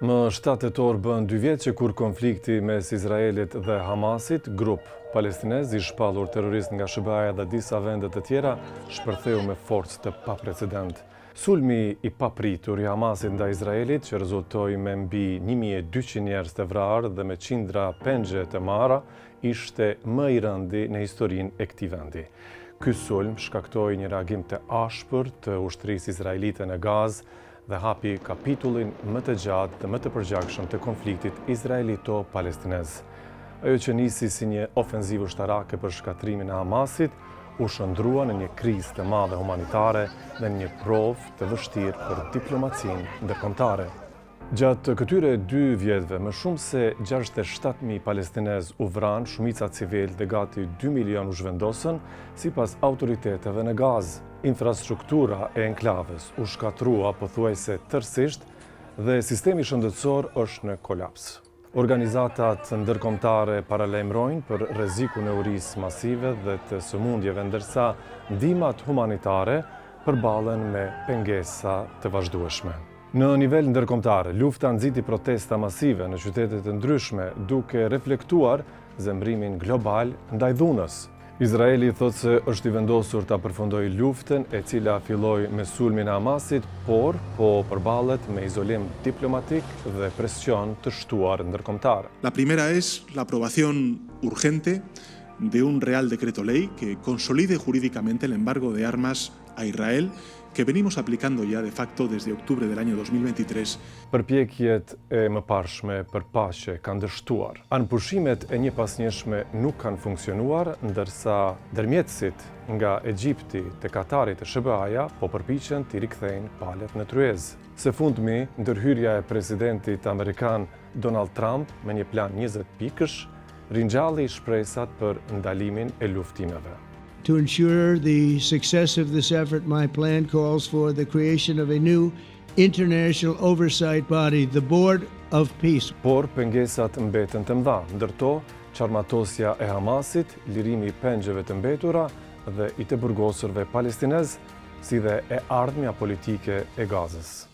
Më 7 tetor bën 2 vjet që kur konflikti mes Izraelit dhe Hamasit, grup palestinez i shpallur terrorist nga SBA dhe disa vende të tjera, shpërtheu me forcë të paprecedent. Sulmi i papritur i Hamasit ndaj Izraelit, që rezultoi me mbi 1200 njerëz të vrarë dhe me qindra pengje të marra, ishte më i rëndi në historinë e këtij vendi. Ky sulm shkaktoi një reagim të ashpër të ushtrisë izraelite në Gazë dhe hapi kapitullin më të gjatë dhe më të përgjakshëm të konfliktit izraelito-palestinez. Ajo që nisi si një ofenzivë ushtarake për shkatrimin e Hamasit, u shndrua në një krizë të madhe humanitare dhe një provë të vështirë për diplomacinë ndërkombëtare. Gjatë këtyre 2 vjetëve, më shumë se 67.000 palestinez u vranë, shumica civil dhe gati 2 milion u zhvendosën, sipas autoriteteve në Gazë. Infrastruktura e enklaves u shkatrua pothuajse tërësisht dhe sistemi shëndetësor është në kolaps. Organizatat ndërkombëtare paralajmërojnë për rrezikun e urisë masive dhe të sëmundjeve, ndërsa ndihmat humanitare përballen me pengesa të vazhdueshme. Në nivel ndërkombëtar, lufta nxiti protesta masive në qytete të ndryshme, duke reflektuar zemrimin global ndaj dhunës. Izraeli thotë se është i vendosur ta përfundojë luftën, e cila filloi me sulmin e Hamasit, por po përballet me izolim diplomatik dhe presion të shtuar ndërkombëtar. La primera es la aprobación urgente de un Real Decreto Ley que consolide jurídicamente el embargo de armas a Israel que venimos aplicando ya de facto desde octubre del año 2023. Përpjekjet e mëparshme për paqe kanë dështuar. Anëpushimet e njëpasnjëshme nuk kanë funksionuar, ndërsa ndërmjetësit nga Egjipti te Katari te SBA-ja po përpiqen t'i rikthejnë palët në tryezë. Së fundmi, ndërhyrja e presidentit amerikan Donald Trump me një plan 20 pikësh ringjalli shpresat për ndalimin e luftimeve. To ensure the success of this effort, my plan calls for the creation of a new international oversight body, the Board of Peace. Por pengesat mbeten të mëdha, ndërto qarmatosja e Hamasit, lirimi i pengjeve të mbetura dhe i të burgosurve palestinez, si dhe e ardhmja politike e Gazës.